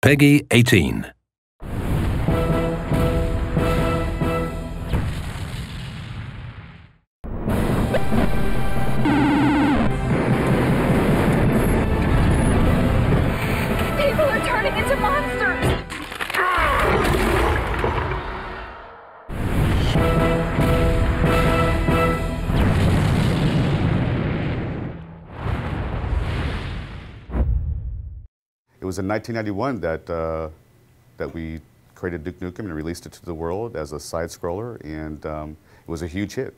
Peggy 18. People are turning into monsters! It was in 1991 that we created Duke Nukem and released it to the world as a side-scroller, and it was a huge hit.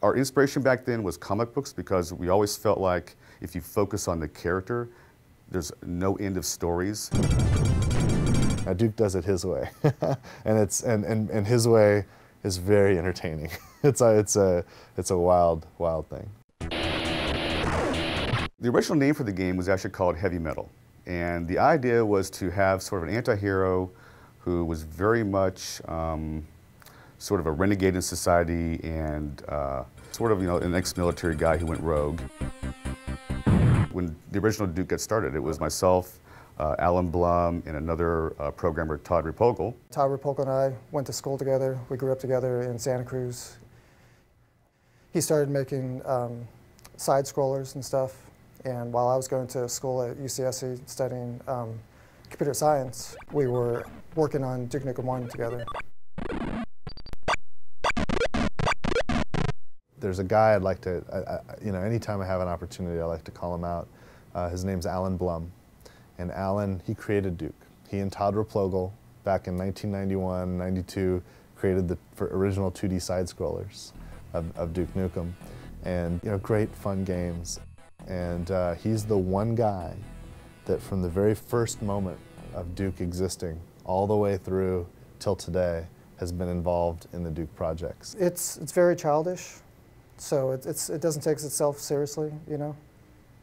Our inspiration back then was comic books because we always felt like if you focus on the character, there's no end of stories. Duke does it his way, and his way is very entertaining. It's a wild thing. The original name for the game was actually called Heavy Metal, and the idea was to have sort of an anti-hero who was very much sort of a renegade in society and sort of, an ex-military guy who went rogue. When the original Duke got started, it was myself, Alan Blum, and another programmer, Todd Repogel. Todd Repogel and I went to school together. We grew up together in Santa Cruz. He started making side-scrollers and stuff, and while I was going to school at UCSC studying computer science, we were working on Duke Nukem 1 together. There's a guy I'd like to, anytime I have an opportunity, I like to call him out. His name's Alan Blum. And Alan, he created Duke. He and Todd Repogel, back in 1991, 92, created the original 2D side-scrollers of Duke Nukem. And, great fun games. And he's the one guy that from the very first moment of Duke existing, all the way through till today, has been involved in the Duke projects. It's very childish, so it doesn't take itself seriously,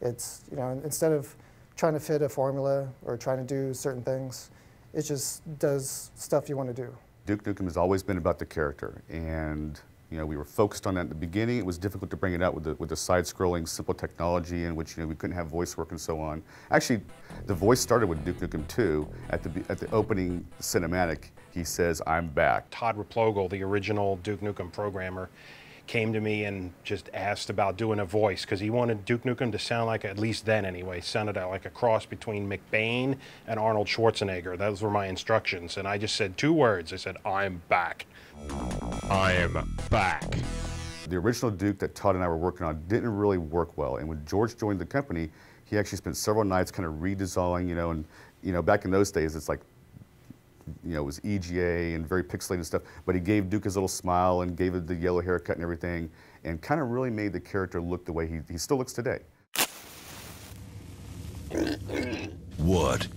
It's, instead of trying to fit a formula or trying to do certain things, it just does stuff you want to do. Duke Nukem has always been about the character, and we were focused on that at the beginning. It was difficult to bring it out with the side-scrolling, simple technology in which we couldn't have voice work and so on. Actually, the voice started with Duke Nukem 2. At the opening cinematic, he says, "I'm back." Todd Repogel, the original Duke Nukem programmer, came to me and just asked about doing a voice because he wanted Duke Nukem to sound like, at least then anyway, sounded like a cross between McBain and Arnold Schwarzenegger. Those were my instructions, and I just said 2 words. I said, "I'm back." I am back. The original Duke that Todd and I were working on didn't really work well, and when George joined the company, he actually spent several nights kind of redesigning, and back in those days, it's like, it was EGA and very pixelated stuff, but he gave Duke his little smile and gave it the yellow haircut and everything, and kind of really made the character look the way he still looks today. What?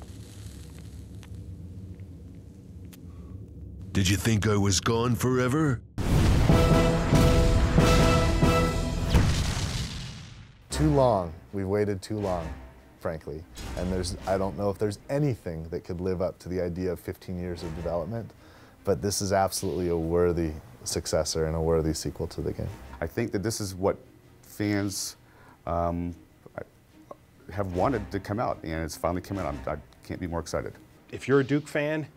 Did you think I was gone forever? Too long. We've waited too long, frankly. And I don't know if there's anything that could live up to the idea of 15 years of development, but this is absolutely a worthy successor and a worthy sequel to the game. I think that this is what fans have wanted to come out, and it's finally come out. I can't be more excited. If you're a Duke fan,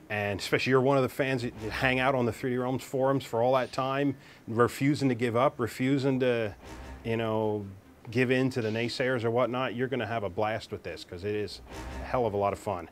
and especially you're one of the fans that hang out on the 3D Realms forums for all that time, refusing to give up, refusing to, give in to the naysayers or whatnot, you're going to have a blast with this because it is a hell of a lot of fun.